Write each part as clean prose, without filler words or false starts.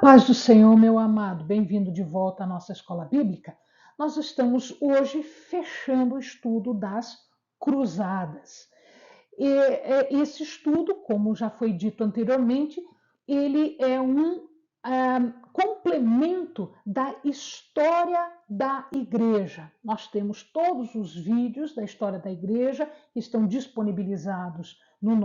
Paz do Senhor, meu amado, bem-vindo de volta à nossa escola bíblica. Nós estamos hoje fechando o estudo das cruzadas. Esse estudo, como já foi dito anteriormente, ele é um complemento da história da igreja. Nós temos todos os vídeos da história da igreja que estão disponibilizados no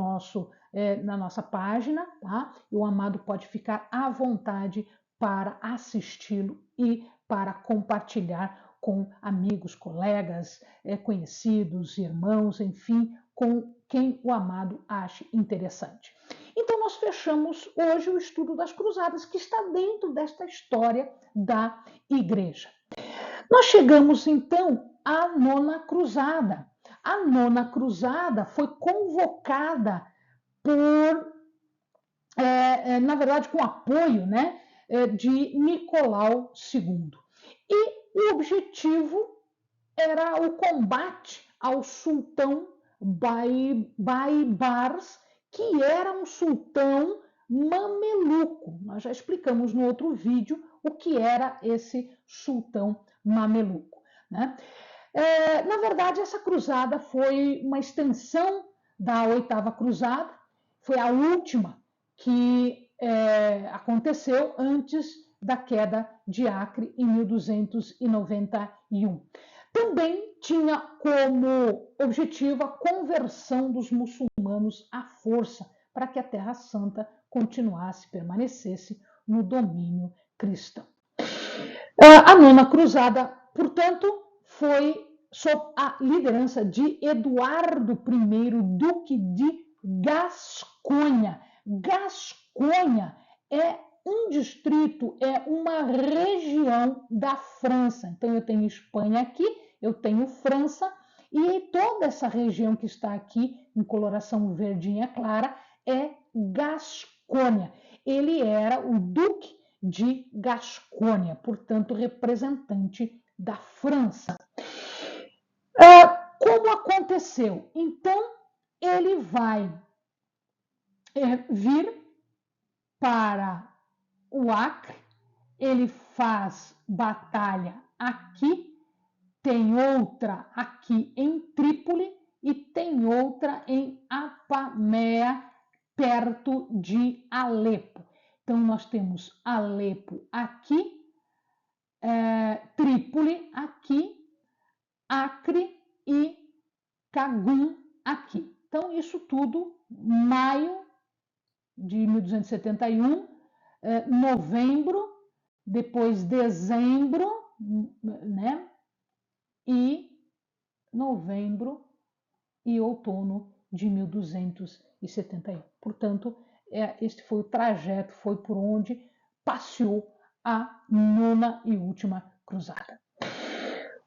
na nossa página, tá? E o amado pode ficar à vontade para assisti-lo e para compartilhar com amigos, colegas, conhecidos, irmãos, enfim, com quem o amado ache interessante. Então, nós fechamos hoje o estudo das cruzadas, que está dentro desta história da igreja. Nós chegamos, então, à nona cruzada. A nona cruzada foi convocada por, na verdade, com apoio, né, de Nicolau II. E o objetivo era o combate ao sultão Baibars, que era um sultão mameluco. Nós já explicamos no outro vídeo o que era esse sultão mameluco, né? Na verdade, essa cruzada foi uma extensão da oitava cruzada, foi a última que aconteceu antes da queda de Acre em 1291. Também tinha como objetivo a conversão dos muçulmanos à força, para que a Terra Santa permanecesse no domínio cristão. A nona cruzada, portanto, foi sob a liderança de Eduardo I, Duque de Gasconha. Gasconha é um distrito, é uma região da França. Então, eu tenho Espanha aqui, eu tenho França, e toda essa região que está aqui, em coloração verdinha clara, é Gasconha. Ele era o Duque de Gasconha, portanto, representante da França. Como aconteceu? Então, ele vai vir para o Acre, ele faz batalha aqui, tem outra aqui em Trípoli e tem outra em Apamea, perto de Alepo. Então, nós temos Alepo aqui, Trípoli aqui, Acre e Cagum aqui. Então, isso tudo, maio de 1271, novembro, depois dezembro, né? E novembro e outono de 1271. Portanto, este foi o trajeto, foi por onde passeou a nona e última cruzada.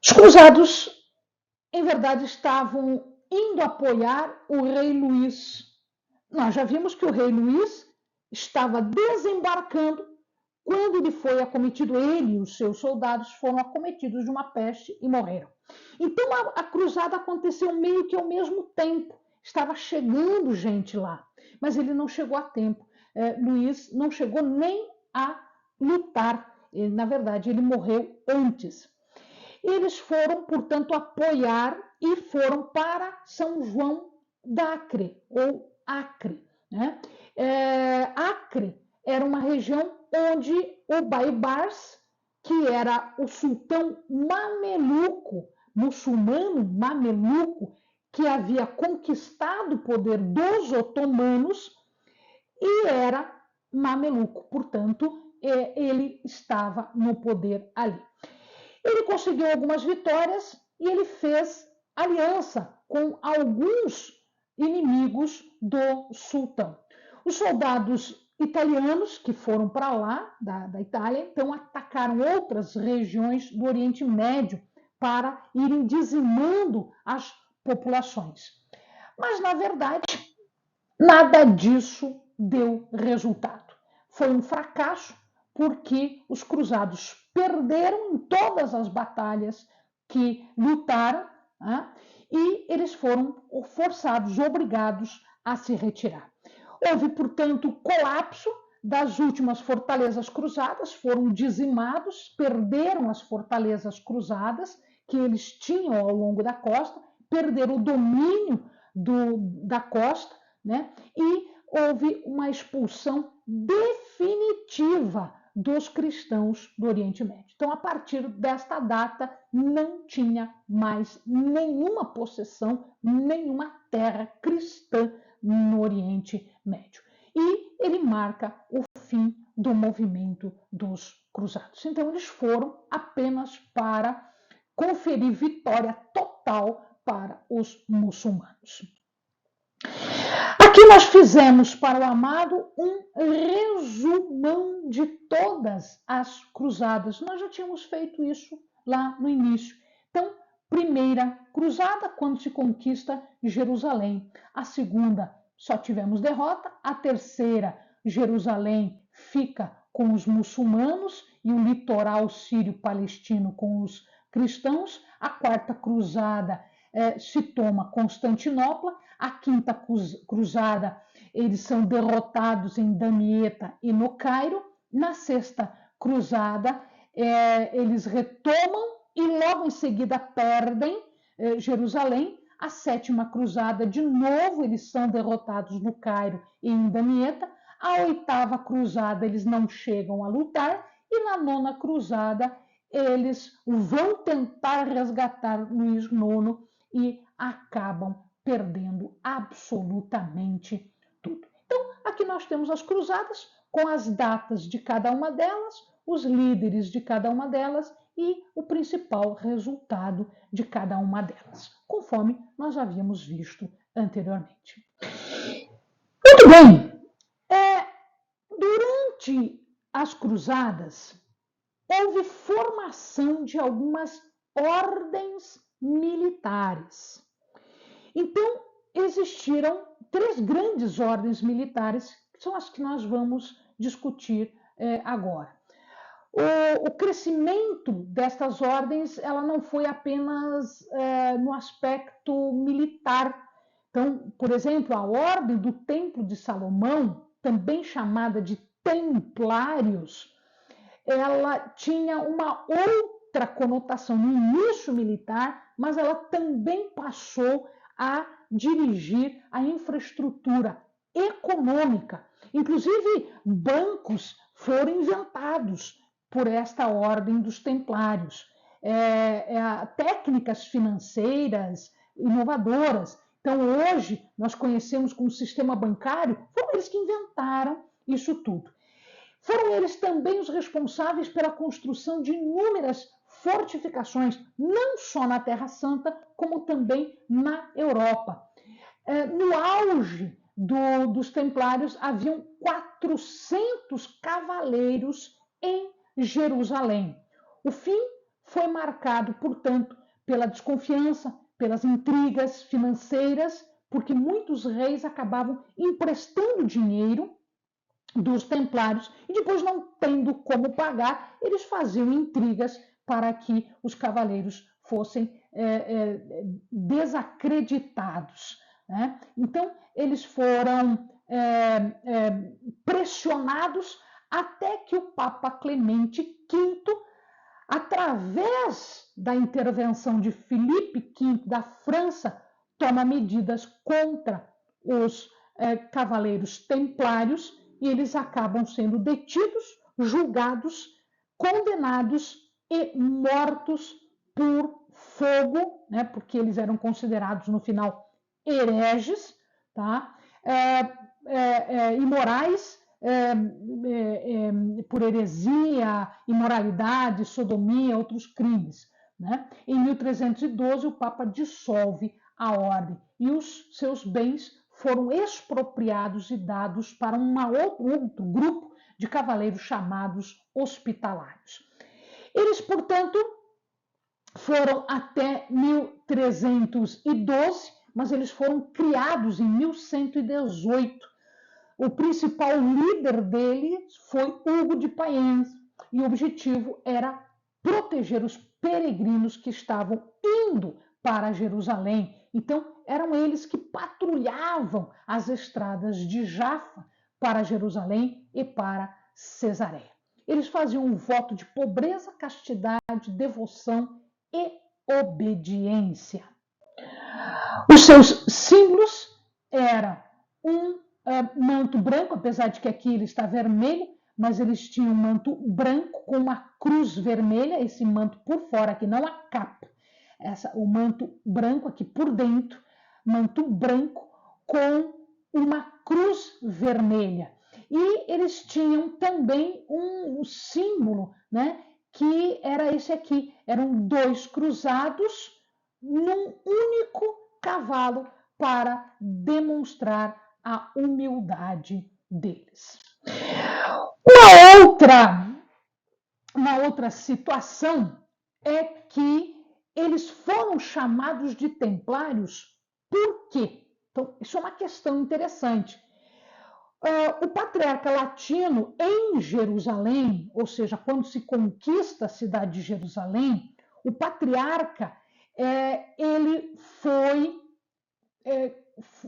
Os cruzados, em verdade, estavam indo apoiar o rei Luís. Nós já vimos que o rei Luís estava desembarcando quando ele foi acometido, ele e os seus soldados foram acometidos de uma peste e morreram. Então a cruzada aconteceu meio que ao mesmo tempo. Estava chegando gente lá, mas ele não chegou a tempo. Luís não chegou nem a lutar. Na verdade, ele morreu antes. Eles foram, portanto, apoiar e foram para São João d'Acre, ou Acre, né? Acre era uma região onde o Baibars, que era o sultão mameluco, muçulmano mameluco, que havia conquistado o poder dos otomanos e era mameluco, portanto, ele estava no poder ali. Ele conseguiu algumas vitórias e ele fez aliança com alguns inimigos do sultão. Os soldados italianos que foram para lá, da Itália, então atacaram outras regiões do Oriente Médio para irem dizimando as populações. Mas, na verdade, nada disso deu resultado. Foi um fracasso porque os cruzados perderam em todas as batalhas que lutaram, né? E eles foram forçados, obrigados a se retirar. Houve, portanto, colapso das últimas fortalezas cruzadas foram dizimados, perderam as fortalezas cruzadas que eles tinham ao longo da costa, perderam o domínio da costa, né? E houve uma expulsão definitiva dos cristãos do Oriente Médio. Então, a partir desta data, não tinha mais nenhuma possessão, nenhuma terra cristã no Oriente Médio. E ele marca o fim do movimento dos cruzados. Então, eles foram apenas para conferir vitória total para os muçulmanos. Aqui nós fizemos para o amado um resumão de todas as cruzadas. Nós já tínhamos feito isso lá no início. Então, primeira cruzada, quando se conquista Jerusalém. A segunda, só tivemos derrota. A terceira, Jerusalém fica com os muçulmanos e o litoral sírio-palestino com os cristãos. A quarta cruzada se toma Constantinopla. A quinta cruzada, eles são derrotados em Damieta e no Cairo. Na sexta cruzada, eles retomam e logo em seguida perdem Jerusalém. A sétima cruzada, de novo, eles são derrotados no Cairo e em Damieta. A oitava cruzada, eles não chegam a lutar. E na nona cruzada, eles vão tentar resgatar Luís IX e acabam perdendo absolutamente tudo. Então, aqui nós temos as cruzadas com as datas de cada uma delas, os líderes de cada uma delas e o principal resultado de cada uma delas, conforme nós havíamos visto anteriormente. Muito bem, durante as cruzadas, houve formação de algumas ordens militares. Então, existiram 3 grandes ordens militares, que são as que nós vamos discutir agora. O crescimento destas ordens, ela não foi apenas no aspecto militar. Então, por exemplo, a Ordem do Templo de Salomão, também chamada de Templários, ela tinha uma outra conotação no início militar, mas ela também passou a dirigir a infraestrutura econômica. Inclusive, bancos foram inventados por esta ordem dos templários. Técnicas financeiras inovadoras. Então, hoje, nós conhecemos como sistema bancário, foram eles que inventaram isso tudo. Foram eles também os responsáveis pela construção de inúmeras fortificações, não só na Terra Santa, como também na Europa. No auge dos Templários, haviam 400 cavaleiros em Jerusalém. O fim foi marcado, portanto, pela desconfiança, pelas intrigas financeiras, porque muitos reis acabavam emprestando dinheiro dos templários e depois, não tendo como pagar, eles faziam intrigas para que os cavaleiros fossem desacreditados, né? Então, eles foram pressionados até que o Papa Clemente V, através da intervenção de Filipe V da França, toma medidas contra os cavaleiros templários e eles acabam sendo detidos, julgados, condenados e mortos por fogo, né, porque eles eram considerados no final hereges, tá? Imorais, por heresia, imoralidade, sodomia, outros crimes, né? Em 1312, o Papa dissolve a ordem e os seus bens foram expropriados e dados para outro grupo de cavaleiros chamados hospitalários. Eles, portanto, foram até 1312, mas eles foram criados em 1118. O principal líder deles foi Hugo de Payens, e o objetivo era proteger os peregrinos que estavam indo para Jerusalém. Então, eram eles que patrulhavam as estradas de Jaffa para Jerusalém e para Cesareia. Eles faziam um voto de pobreza, castidade, devoção e obediência. Os seus símbolos eram um manto branco, apesar de que aqui ele está vermelho, mas eles tinham um manto branco com uma cruz vermelha, esse manto por fora aqui, não a capa. O manto branco aqui por dentro, manto branco com uma cruz vermelha. E eles tinham também um símbolo, né, que era esse aqui. Eram dois cruzados num único cavalo para demonstrar a humildade deles. Uma outra situação é que eles foram chamados de templários por quê? Então, isso é uma questão interessante. O patriarca latino em Jerusalém, ou seja, quando se conquista a cidade de Jerusalém, o patriarca ele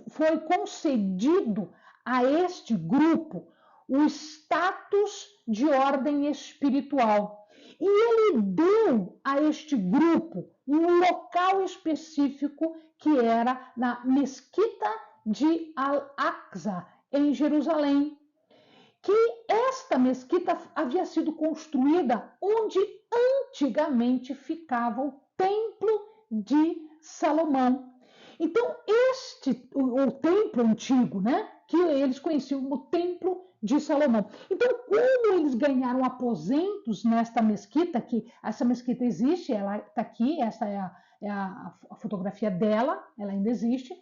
foi concedido a este grupo o status de ordem espiritual. E ele deu a este grupo um local específico que era na Mesquita de Al-Aqsa, em Jerusalém, que esta mesquita havia sido construída onde antigamente ficava o Templo de Salomão. Então, o templo antigo, né, que eles conheciam como Templo de Salomão. Então, como eles ganharam aposentos nesta mesquita, que essa mesquita existe, ela está aqui, essa é a fotografia dela, ela ainda existe,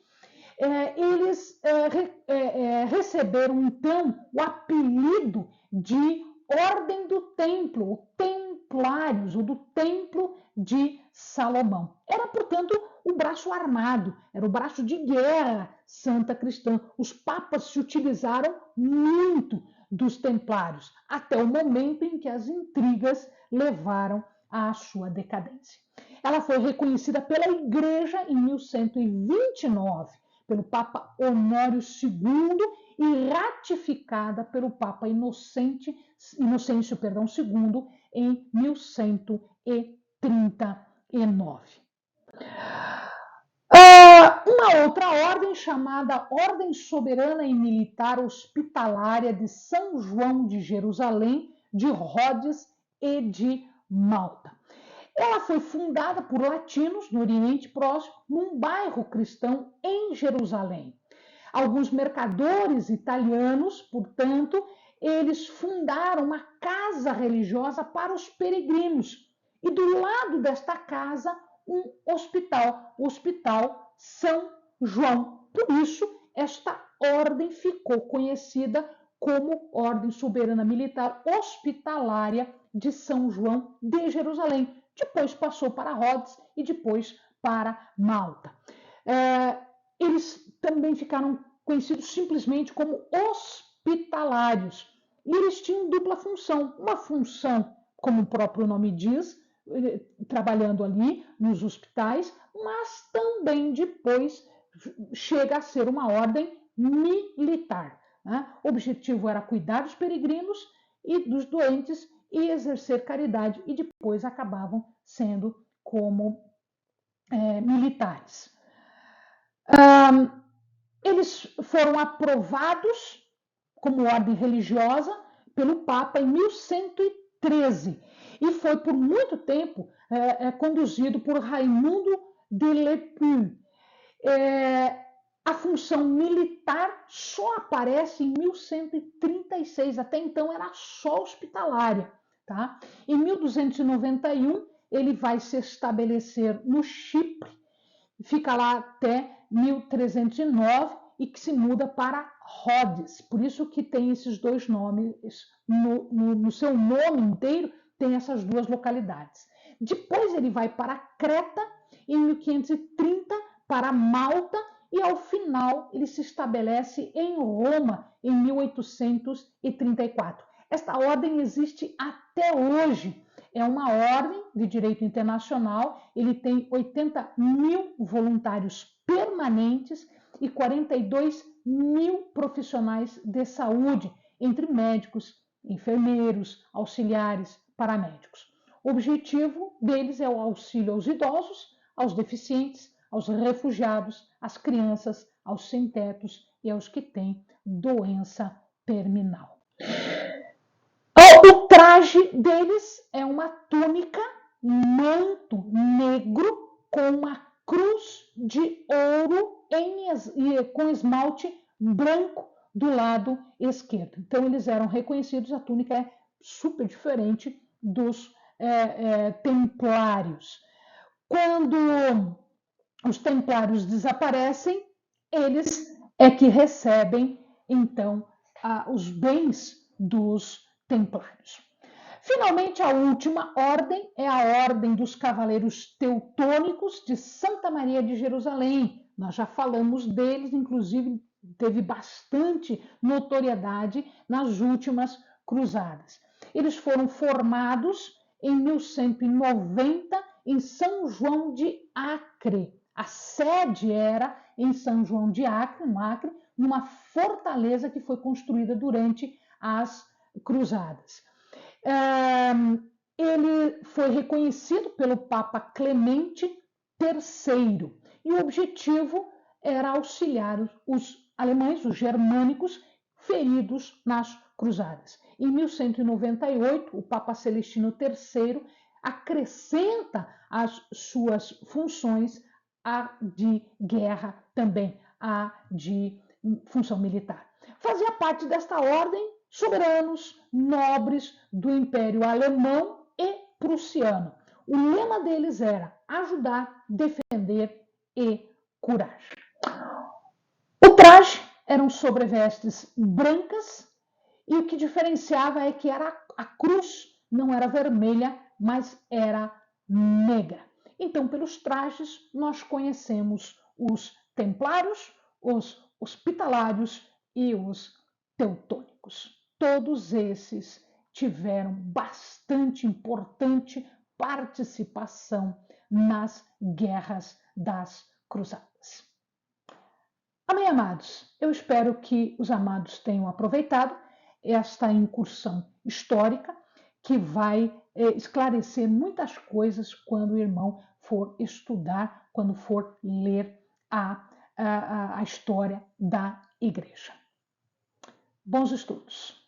eles receberam, então, o apelido de Ordem do Templo, Templários, ou do Templo de Salomão. Era, portanto, o braço armado, era o braço de guerra santa cristã. Os papas se utilizaram muito dos templários, até o momento em que as intrigas levaram à sua decadência. Ela foi reconhecida pela Igreja em 1129, pelo Papa Honório II e ratificada pelo Papa Inocêncio II em 1139. Uma outra ordem chamada Ordem Soberana e Militar Hospitalária de São João de Jerusalém, de Rhodes e de Malta. Ela foi fundada por latinos no Oriente Próximo, num bairro cristão em Jerusalém. Alguns mercadores italianos, portanto, eles fundaram uma casa religiosa para os peregrinos. E do lado desta casa, um hospital, o Hospital São João. Por isso, esta ordem ficou conhecida como Ordem Soberana Militar Hospitalária de São João de Jerusalém. Depois passou para Rhodes e depois para Malta. Eles também ficaram conhecidos simplesmente como hospitalários. E eles tinham dupla função. Uma função, como o próprio nome diz, trabalhando ali nos hospitais, mas também depois chega a ser uma ordem militar. Né? O objetivo era cuidar dos peregrinos e dos doentes e exercer caridade, e depois acabavam sendo como militares. Eles foram aprovados como ordem religiosa pelo Papa em 1113 e foi por muito tempo conduzido por Raimundo de Lepus. A função militar só aparece em 1136, até então era só hospitalária. Tá? Em 1291, ele vai se estabelecer no Chipre, fica lá até 1309 e que se muda para Rhodes. Por isso que tem esses dois nomes, no seu nome inteiro tem essas duas localidades. Depois ele vai para Creta, em 1530, para Malta, e ao final ele se estabelece em Roma, em 1834. Esta ordem existe até hoje. É uma ordem de direito internacional, ele tem 80 mil voluntários permanentes e 42 1.000 profissionais de saúde, entre médicos, enfermeiros, auxiliares, paramédicos. O objetivo deles é o auxílio aos idosos, aos deficientes, aos refugiados, às crianças, aos sem-tetos e aos que têm doença terminal. O traje deles é uma túnica, manto negro com uma cruz de ouro com esmalte branco do lado esquerdo. Então, eles eram reconhecidos, a túnica é super diferente dos templários. Quando os templários desaparecem, eles é que recebem, então, os bens dos templários. Finalmente, a última ordem é a Ordem dos Cavaleiros Teutônicos de Santa Maria de Jerusalém. Nós já falamos deles, inclusive teve bastante notoriedade nas últimas cruzadas. Eles foram formados em 1190 em São João de Acre. A sede era em São João de Acre, no Acre, numa fortaleza que foi construída durante as cruzadas. Ele foi reconhecido pelo Papa Clemente III e o objetivo era auxiliar os alemães, os germânicos, feridos nas cruzadas. Em 1198, o Papa Celestino III acrescenta às suas funções a de guerra, também a de função militar. Fazia parte desta ordem soberanos, nobres do Império Alemão e Prussiano. O lema deles era ajudar, defender e curar. O traje eram sobrevestes brancas e o que diferenciava é que a cruz não era vermelha, mas era negra. Então, pelos trajes, nós conhecemos os templários, os hospitalários e os teutônicos. Todos esses tiveram bastante importante participação nas guerras das cruzadas. Amém, amados? Eu espero que os amados tenham aproveitado esta incursão histórica que vai esclarecer muitas coisas quando o irmão for estudar, quando for ler a história da igreja. Bons estudos!